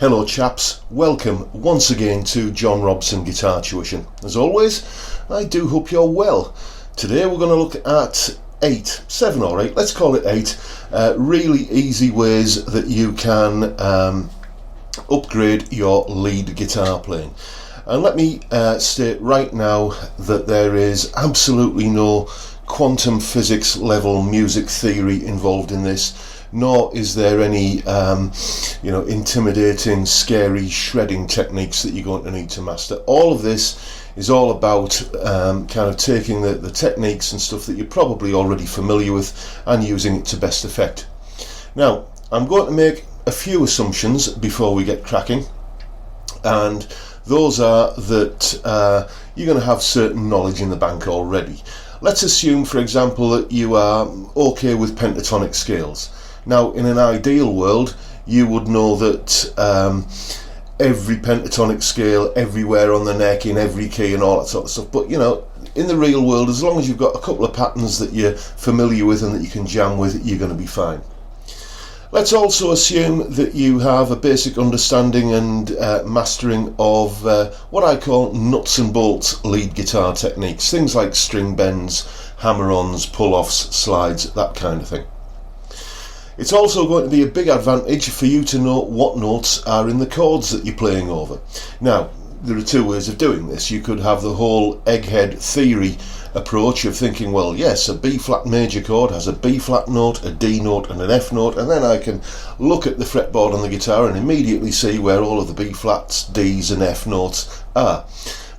Hello chaps, welcome once again to John Robson Guitar Tuition. As always, I do hope you're well. Today we're going to look at 7 or 8, let's call it 8, really easy ways that you can upgrade your lead guitar playing. And let me state right now that there is absolutely no quantum physics level music theory involved in this, nor is there any intimidating, scary shredding techniques that you're going to need to master. All of this is all about kind of taking the techniques and stuff that you're probably already familiar with and using it to best effect. Now, I'm going to make a few assumptions before we get cracking, and those are that you're going to have certain knowledge in the bank already. Let's assume, for example, that you are okay with pentatonic scales. Now, in an ideal world, you would know that every pentatonic scale, everywhere on the neck, in every key and all that sort of stuff. But, in the real world, as long as you've got a couple of patterns that you're familiar with and that you can jam with, you're going to be fine. Let's also assume that you have a basic understanding and mastering of what I call nuts and bolts lead guitar techniques. Things like string bends, hammer-ons, pull-offs, slides, that kind of thing. It's also going to be a big advantage for you to know what notes are in the chords that you're playing over. Now, there are two ways of doing this. You could have the whole egghead theory approach of thinking, well, yes, a B flat major chord has a B flat note, a D note and an F note, and then I can look at the fretboard on the guitar and immediately see where all of the B flats, Ds and F notes are.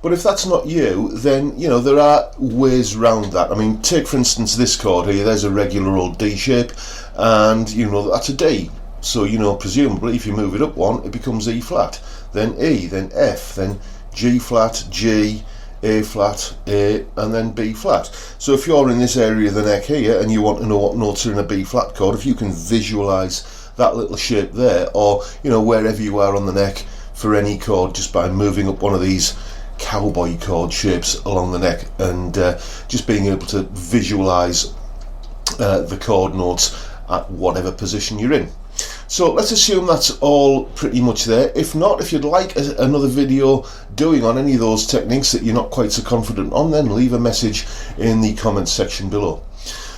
But if that's not you, then, there are ways round that. I mean, take for instance this chord here. There's a regular old D shape, and that's a D. So, presumably if you move it up one, it becomes E flat, then E, then F, then G flat, G, A flat, A, and then B flat. So if you're in this area of the neck here and you want to know what notes are in a B flat chord, if you can visualize that little shape there, or, wherever you are on the neck for any chord, just by moving up one of these cowboy chord shapes along the neck and just being able to visualize the chord notes at whatever position you're in. So let's assume that's all pretty much there. If not, if you'd like another video doing on any of those techniques that you're not quite so confident on, then leave a message in the comments section below.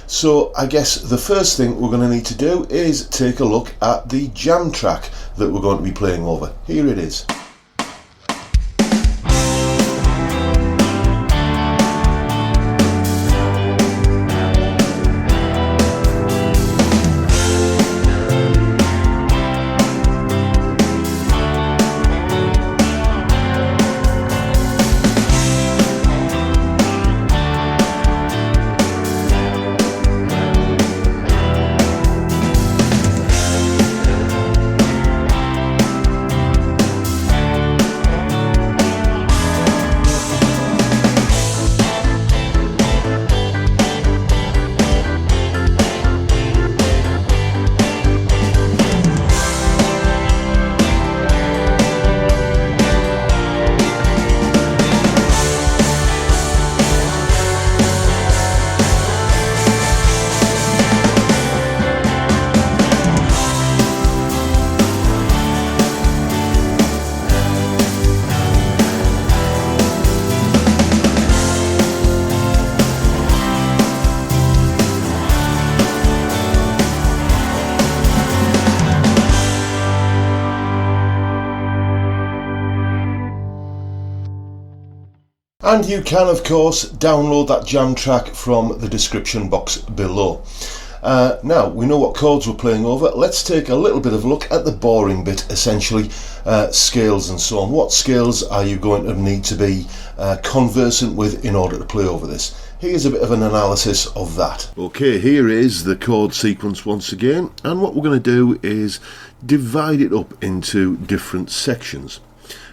So I guess the first thing we're going to need to do is take a look at the jam track that we're going to be playing over. Here it is. And you can, of course, download that jam track from the description box below. Now, we know what chords we're playing over. Let's take a little bit of a look at the boring bit, essentially, scales and so on. What scales are you going to need to be conversant with in order to play over this? Here's a bit of an analysis of that. Okay, here is the chord sequence once again, and what we're going to do is divide it up into different sections.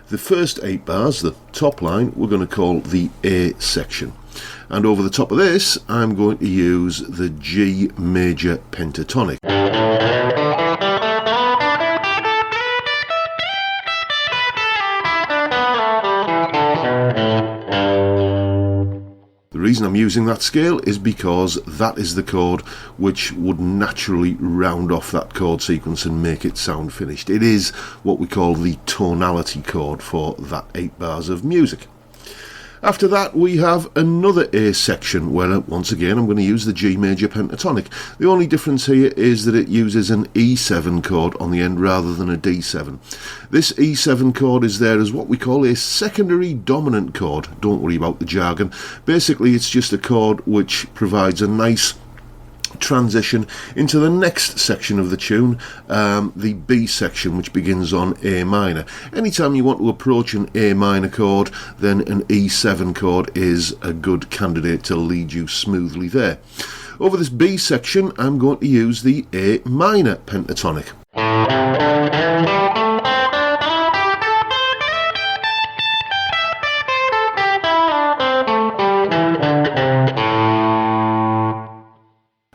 The first 8 bars, the top line, we're going to call the A section. And over the top of this, I'm going to use the G major pentatonic. reason I'm using that scale is because that is the chord which would naturally round off that chord sequence and make it sound finished. It is what we call the tonality chord for that 8 bars of music. After that, we have another A section where, once again, I'm going to use the G major pentatonic. The only difference here is that it uses an E7 chord on the end rather than a D7. This E7 chord is there as what we call a secondary dominant chord. Don't worry about the jargon. Basically, it's just a chord which provides a nice transition into the next section of the tune, the B section, which begins on A minor. Anytime you want to approach an A minor chord, then an E7 chord is a good candidate to lead you smoothly there. Over this B section, I'm going to use the A minor pentatonic.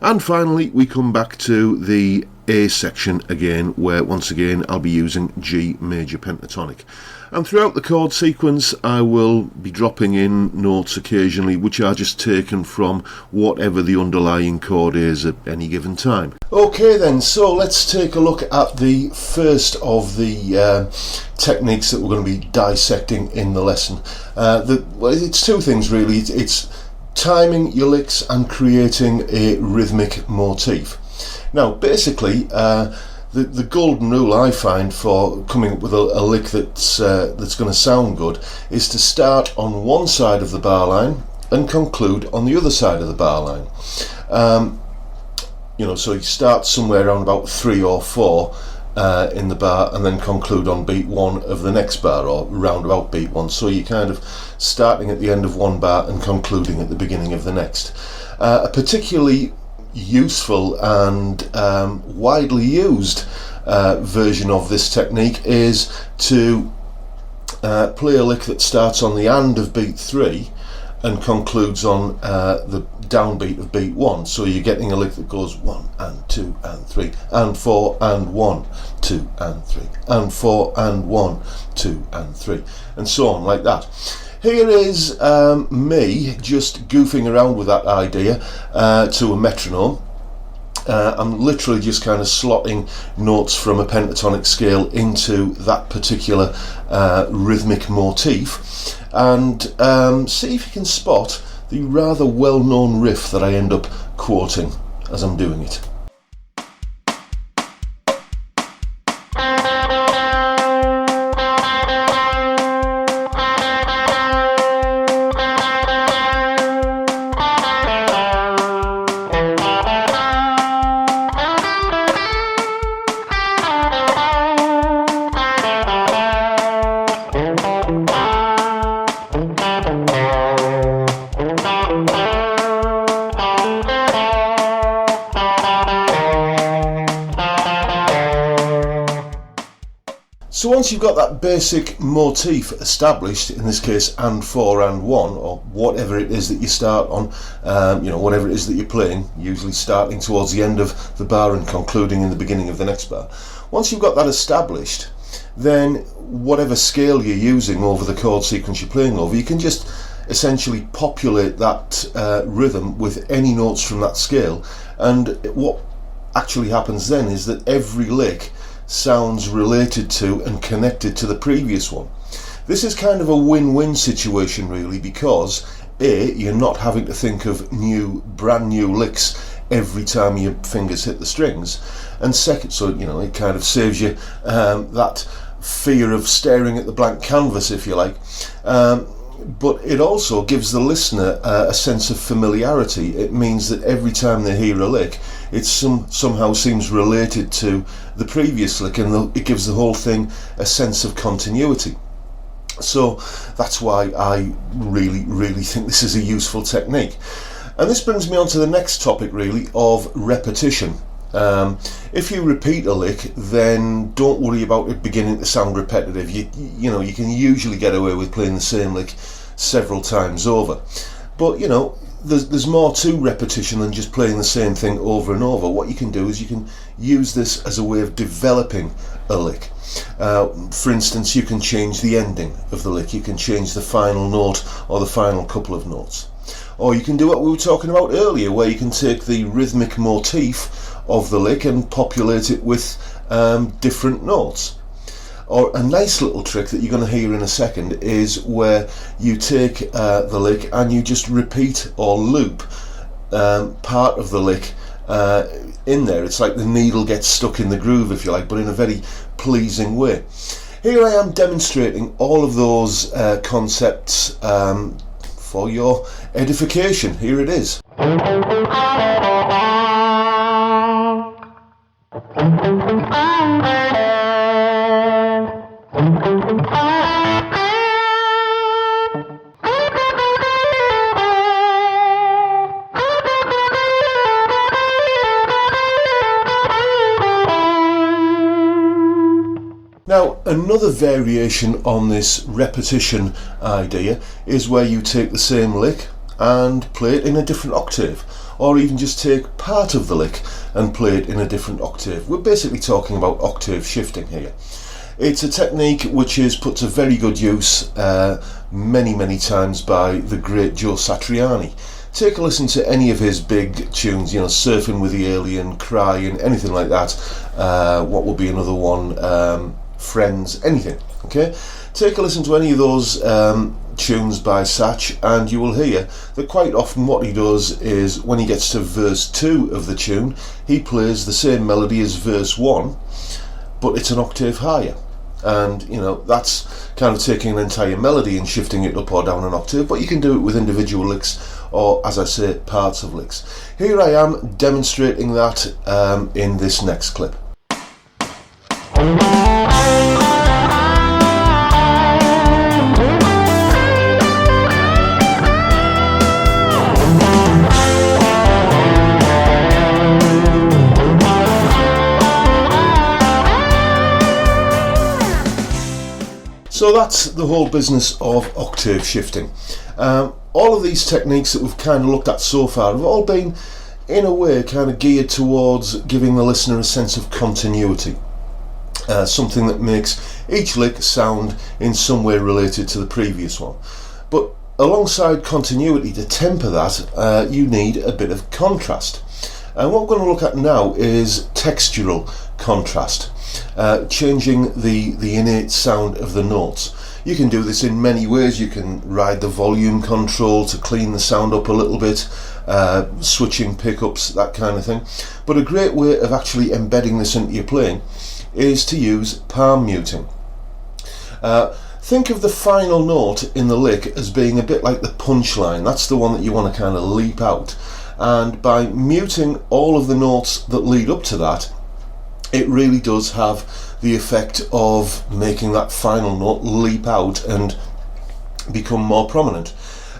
And finally, we come back to the A section again, where once again I'll be using G major pentatonic. And throughout the chord sequence, I will be dropping in notes occasionally, which are just taken from whatever the underlying chord is at any given time. Okay then, so let's take a look at the first of the techniques that we're going to be dissecting in the lesson. It's two things really. It's timing your licks and creating a rhythmic motif. Now basically the golden rule I find for coming up with a lick that's going to sound good is to start on one side of the bar line and conclude on the other side of the bar line. So you start somewhere around about 3 or 4 in the bar and then conclude on beat 1 of the next bar, or round about beat 1. So you're kind of starting at the end of one bar and concluding at the beginning of the next. A particularly useful and widely used version of this technique is to play a lick that starts on the and of beat 3 and concludes on the downbeat of beat 1. So you're getting a lick that goes 1 and 2 and 3 and 4 and 1, 2 and 3 and 4 and 1, 2 and 3, and so on like that. Here is me just goofing around with that idea to a metronome. I'm literally just kind of slotting notes from a pentatonic scale into that particular rhythmic motif, and see if you can spot the rather well-known riff that I end up quoting as I'm doing it. So once you've got that basic motif established, in this case and 4 and 1, or whatever it is that you start on, whatever it is that you're playing, usually starting towards the end of the bar and concluding in the beginning of the next bar. Once you've got that established, then whatever scale you're using over the chord sequence you're playing over, you can just essentially populate that rhythm with any notes from that scale, and what actually happens then is that every lick sounds related to and connected to the previous one. This is kind of a win-win situation really, because A, you're not having to think of brand new licks every time your fingers hit the strings, and second, so it kind of saves you that fear of staring at the blank canvas, if you like, but it also gives the listener a sense of familiarity. It means that every time they hear a lick, it somehow seems related to the previous lick, and it gives the whole thing a sense of continuity. So that's why I really, really think this is a useful technique. And this brings me on to the next topic really, of repetition. If you repeat a lick, then don't worry about it beginning to sound repetitive. You can usually get away with playing the same lick several times over, but there's more to repetition than just playing the same thing over and over. What you can do is you can use this as a way of developing a lick. For instance, you can change the ending of the lick, you can change the final note or the final couple of notes. Or you can do what we were talking about earlier, where you can take the rhythmic motif of the lick and populate it with different notes. Or a nice little trick that you're going to hear in a second is where you take the lick and you just repeat or loop part of the lick in there. It's like the needle gets stuck in the groove, if you like, but in a very pleasing way. Here I am demonstrating all of those concepts for your edification. Here it is. Now, another variation on this repetition idea is where you take the same lick and play it in a different octave, or even just take part of the lick and play it in a different octave. We're basically talking about octave shifting here. It's a technique which is put to very good use many times by the great Joe Satriani. Take a listen to any of his big tunes, you know, Surfing with the Alien, Crying, anything like that. What would be another one? Friends, anything. Okay, take a listen to any of those tunes by Satch, and you will hear that quite often what he does is when he gets to verse 2 of the tune, he plays the same melody as verse 1, but it's an octave higher. And you know, that's kind of taking an entire melody and shifting it up or down an octave, but you can do it with individual licks, or as I say, parts of licks. Here I am demonstrating that in this next clip. So that's the whole business of octave shifting. All of these techniques that we've kind of looked at so far have all been, in a way, kind of geared towards giving the listener a sense of continuity. Something that makes each lick sound in some way related to the previous one. But alongside continuity, to temper that, you need a bit of contrast. And what we're going to look at now is textural contrast, changing the innate sound of the notes. You can do this in many ways. You can ride the volume control to clean the sound up a little bit, switching pickups, that kind of thing. But a great way of actually embedding this into your playing is to use palm muting. Think of the final note in the lick as being a bit like the punchline. That's the one that you want to kind of leap out. And by muting all of the notes that lead up to that, it really does have the effect of making that final note leap out and become more prominent.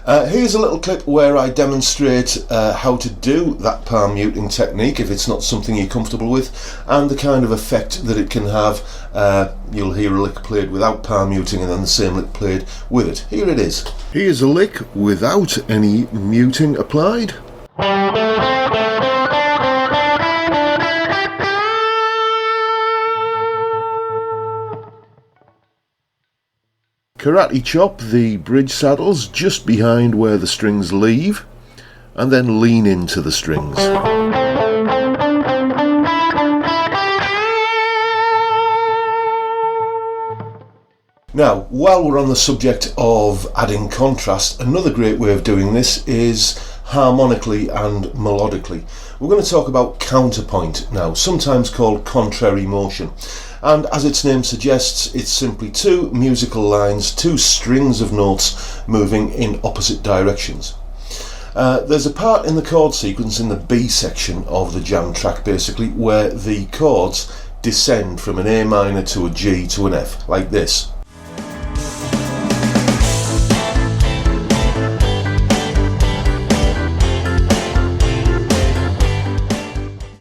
Here's a little clip where I demonstrate how to do that palm muting technique if it's not something you're comfortable with, and the kind of effect that it can have. You'll hear a lick played without palm muting and then the same lick played with it. Here it is. Here's a lick without any muting applied. Karate chop the bridge saddles just behind where the strings leave, and then lean into the strings. Now, while we're on the subject of adding contrast, another great way of doing this is harmonically and melodically. We're going to talk about counterpoint now, sometimes called contrary motion. And as its name suggests, it's simply two musical lines, two strings of notes moving in opposite directions. There's a part in the chord sequence in the B section of the jam track, basically, where the chords descend from an A minor to a G to an F, like this.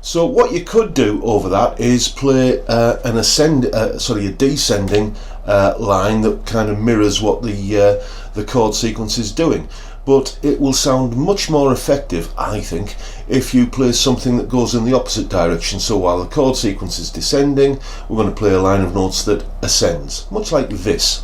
So what you could do over that is play a descending line that kind of mirrors what the chord sequence is doing. But it will sound much more effective, I think, if you play something that goes in the opposite direction. So while the chord sequence is descending, we're going to play a line of notes that ascends, much like this.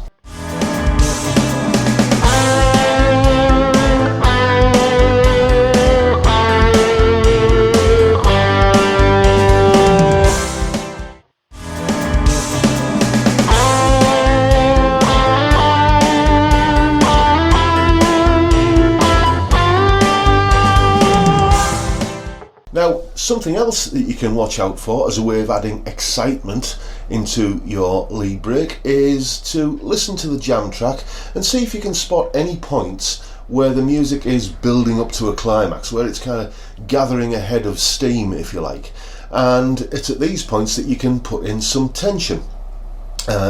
Now, something else that you can watch out for as a way of adding excitement into your lead break is to listen to the jam track and see if you can spot any points where the music is building up to a climax, where it's kind of gathering a head of steam, if you like. And it's at these points that you can put in some tension,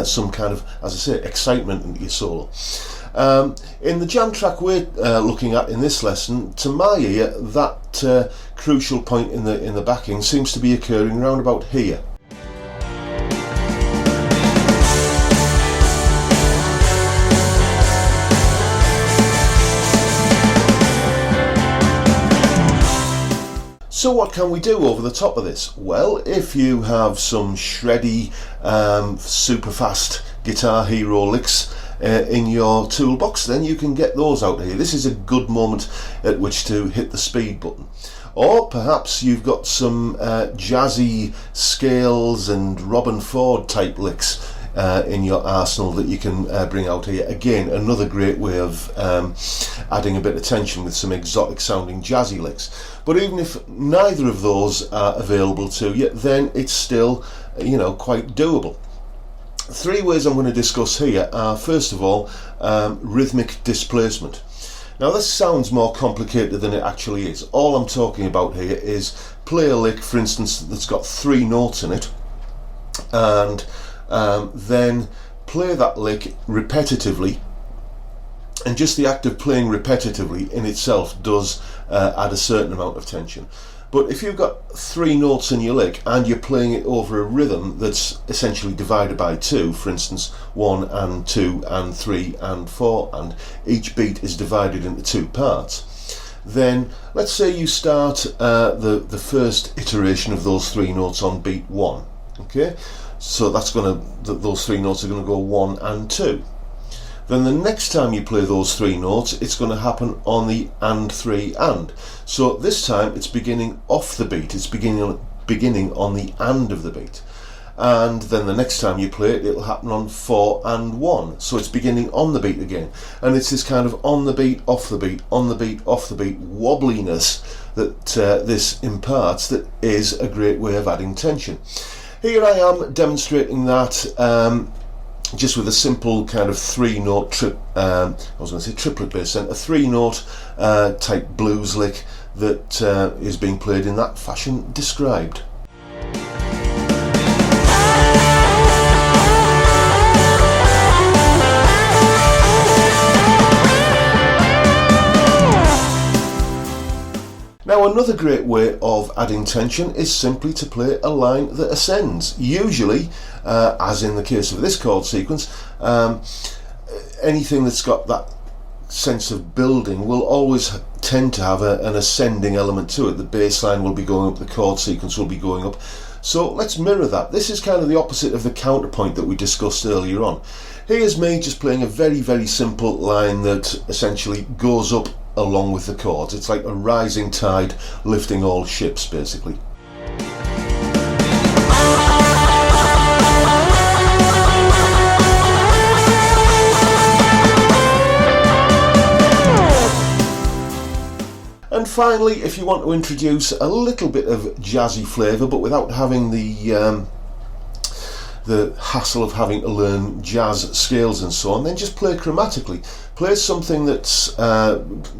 some kind of, as I say, excitement into your solo. In the jam track we're looking at in this lesson, to my ear, that crucial point in the backing seems to be occurring around about here. So what can we do over the top of this? Well, if you have some shreddy, super fast Guitar Hero licks in your toolbox, then you can get those out here. This is a good moment at which to hit the speed button. Or perhaps you've got some jazzy scales and Robin Ford type licks in your arsenal that you can bring out here. Again, another great way of adding a bit of tension with some exotic sounding jazzy licks. But even if neither of those are available to you, then it's still, quite doable. Three ways I'm going to discuss here are, first of all, rhythmic displacement. Now this sounds more complicated than it actually is. All I'm talking about here is play a lick, for instance, that's got 3 notes in it, and then play that lick repetitively, and just the act of playing repetitively in itself does add a certain amount of tension. But if you've got 3 notes in your lick and you're playing it over a rhythm that's essentially divided by 2, for instance 1 and 2 and 3 and 4, and each beat is divided into 2 parts, then let's say you start the first iteration of those 3 notes on beat 1. Okay, so those 3 notes are going to go 1 and 2. Then the next time you play those 3 notes, it's going to happen on the and 3 and. So this time it's beginning off the beat, it's beginning on the and of the beat. And then the next time you play it, it'll happen on 4 and 1. So it's beginning on the beat again. And it's this kind of on the beat, off the beat, on the beat, off the beat wobbliness that this imparts that is a great way of adding tension. Here I am demonstrating that just with a simple kind of 3-note triplet bass, and a 3-note type blues lick that is being played in that fashion described. Now another great way of adding tension is simply to play a line that ascends. Usually, as in the case of this chord sequence, anything that's got that sense of building will always tend to have an ascending element to it. The bass line will be going up, the chord sequence will be going up. So let's mirror that. This is kind of the opposite of the counterpoint that we discussed earlier on. Here's me just playing a very, very simple line that essentially goes up along with the chords. It's like a rising tide lifting all ships, basically. And finally, if you want to introduce a little bit of jazzy flavour, but without having the hassle of having to learn jazz scales and so on, then just play chromatically. Play something that's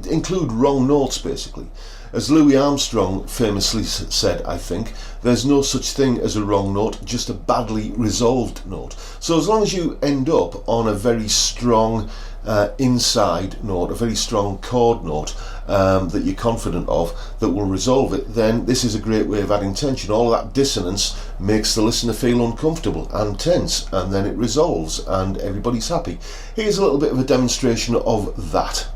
include wrong notes, basically. As Louis Armstrong famously said, I think, there's no such thing as a wrong note, just a badly resolved note. So as long as you end up on a very strong inside note, a very strong chord note that you're confident of that will resolve it, then this is a great way of adding tension. All of that dissonance makes the listener feel uncomfortable and tense, and then it resolves and everybody's happy. Here's a little bit of a demonstration of that.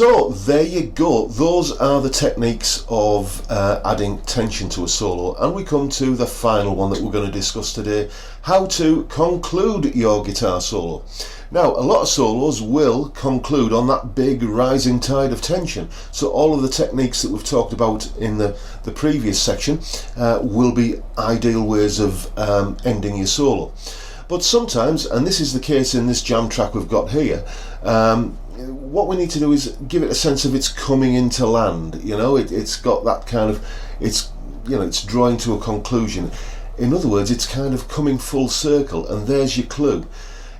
So there you go, those are the techniques of adding tension to a solo, and we come to the final one that we're going to discuss today: how to conclude your guitar solo. Now, a lot of solos will conclude on that big rising tide of tension, so all of the techniques that we've talked about in the previous section will be ideal ways of ending your solo. But sometimes, and this is the case in this jam track we've got here, what we need to do is give it a sense of it's coming into land. You know, it's got that kind of, it's drawing to a conclusion. In other words, it's kind of coming full circle, and there's your clue.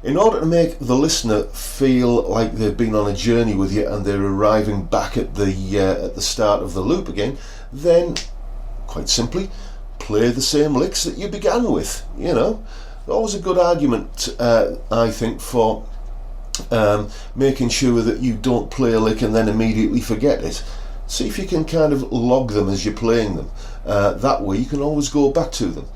In order to make the listener feel like they've been on a journey with you and they're arriving back at the start of the loop again, then quite simply play the same licks that you began with. You know, always a good argument, I think, for making sure that you don't play a lick and then immediately forget it. See if you can kind of log them as you're playing them. That way you can always go back to them.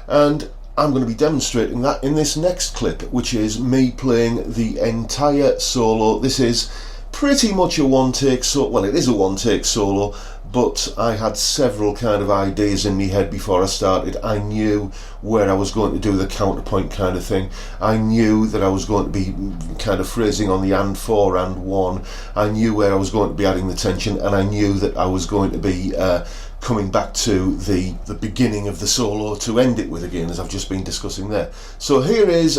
And I'm going to be demonstrating that in this next clip, which is me playing the entire solo. This is pretty much a one-take solo. Well, it is a one-take solo, but I had several kind of ideas in my head before I started. I knew where I was going to do the counterpoint kind of thing. I knew that I was going to be kind of phrasing on the and 4 and 1. I knew where I was going to be adding the tension, and I knew that I was going to be coming back to the beginning of the solo to end it with again, as I've just been discussing there. So here is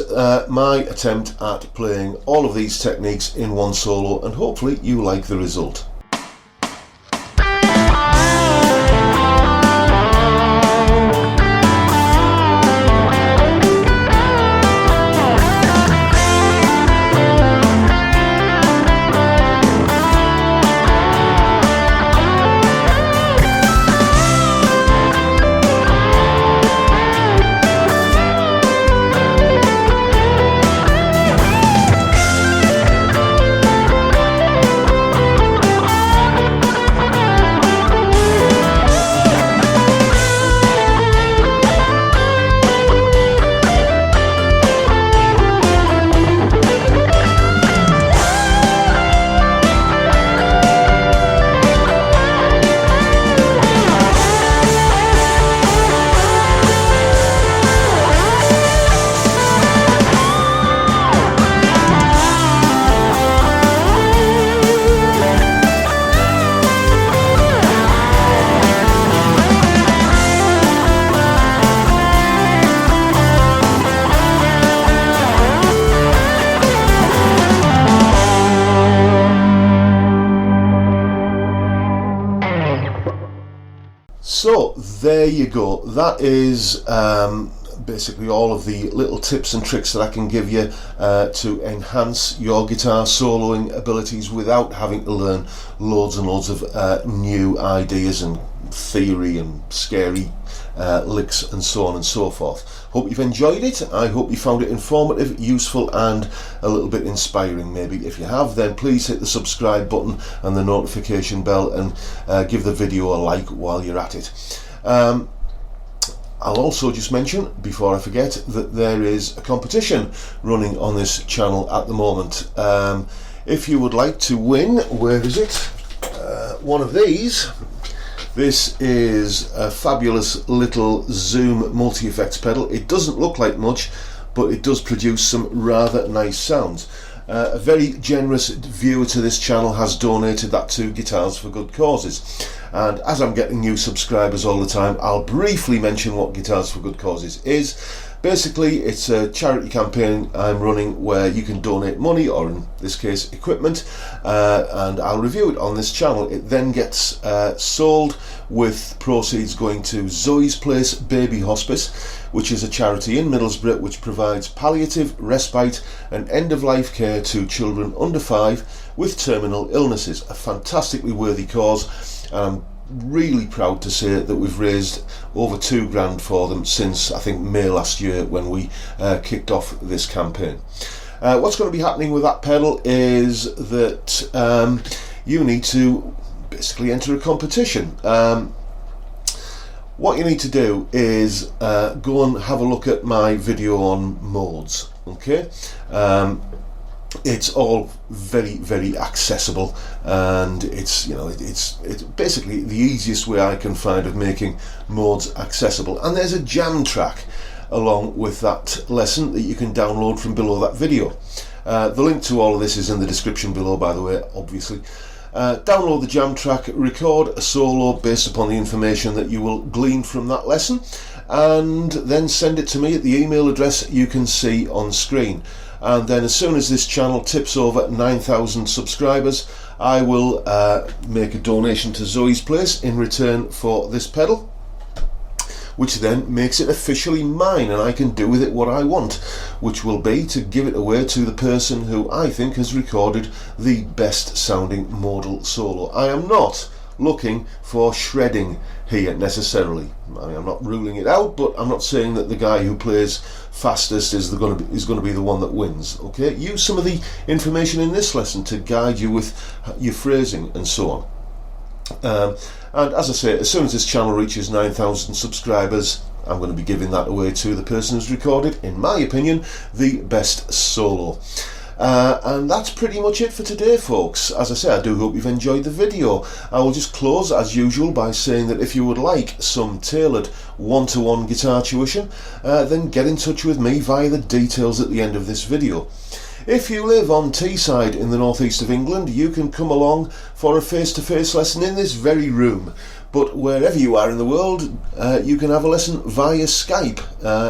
my attempt at playing all of these techniques in one solo, and hopefully you like the result. So there you go. That is basically all of the little tips and tricks that I can give you to enhance your guitar soloing abilities without having to learn loads and loads of new ideas and theory and scary licks and so on and so forth. Hope you've enjoyed it. I hope you found it informative, useful, and a little bit inspiring maybe. If you have, then please hit the subscribe button and the notification bell, and give the video a like while you're at it. I'll also just mention, before I forget, that there is a competition running on this channel at the moment. If you would like to win, where is it? One of these. This is a fabulous little Zoom multi-effects pedal. It doesn't look like much, but it does produce some rather nice sounds. A very generous viewer to this channel has donated that to Guitars for Good Causes. And as I'm getting new subscribers all the time, I'll briefly mention what Guitars for Good Causes is. Basically, it's a charity campaign I'm running where you can donate money, or in this case equipment, and I'll review it on this channel. It then gets sold, with proceeds going to Zoe's Place Baby Hospice, which is a charity in Middlesbrough which provides palliative, respite and end-of-life care to children under 5 with terminal illnesses. A fantastically worthy cause, and I'm really proud to say that we've raised over £2,000 for them since I think May last year, when we kicked off this campaign. What's going to be happening with that pedal is that you need to basically enter a competition. What you need to do is go and have a look at my video on modes. Okay, it's all very, very accessible, and it's basically the easiest way I can find of making modes accessible. And there's a jam track along with that lesson that you can download from below that video. The link to all of this is in the description below, by the way, obviously. Download the jam track, record a solo based upon the information that you will glean from that lesson, and then send it to me at the email address you can see on screen. And then as soon as this channel tips over 9,000 subscribers, I will make a donation to Zoe's Place in return for this pedal, which then makes it officially mine, and I can do with it what I want, which will be to give it away to the person who I think has recorded the best sounding modal solo. I am not looking for shredding here necessarily. I mean, I'm not ruling it out, but I'm not saying that the guy who plays fastest is going to be the one that wins. Okay, use some of the information in this lesson to guide you with your phrasing and so on. And as I say, as soon as this channel reaches 9,000 subscribers, I'm going to be giving that away to the person who's recorded, in my opinion, the best solo. And that's pretty much it for today, folks. As I say, I do hope you've enjoyed the video. I will just close as usual by saying that if you would like some tailored one-to-one guitar tuition, then get in touch with me via the details at the end of this video. If you live on Teesside in the northeast of England, you can come along for a face-to-face lesson in this very room. But wherever you are in the world, you can have a lesson via Skype,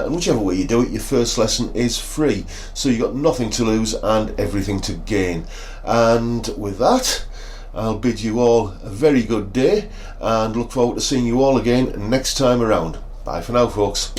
and whichever way you do it, your first lesson is free, so you've got nothing to lose and everything to gain. And with that, I'll bid you all a very good day and look forward to seeing you all again next time around. Bye for now, folks.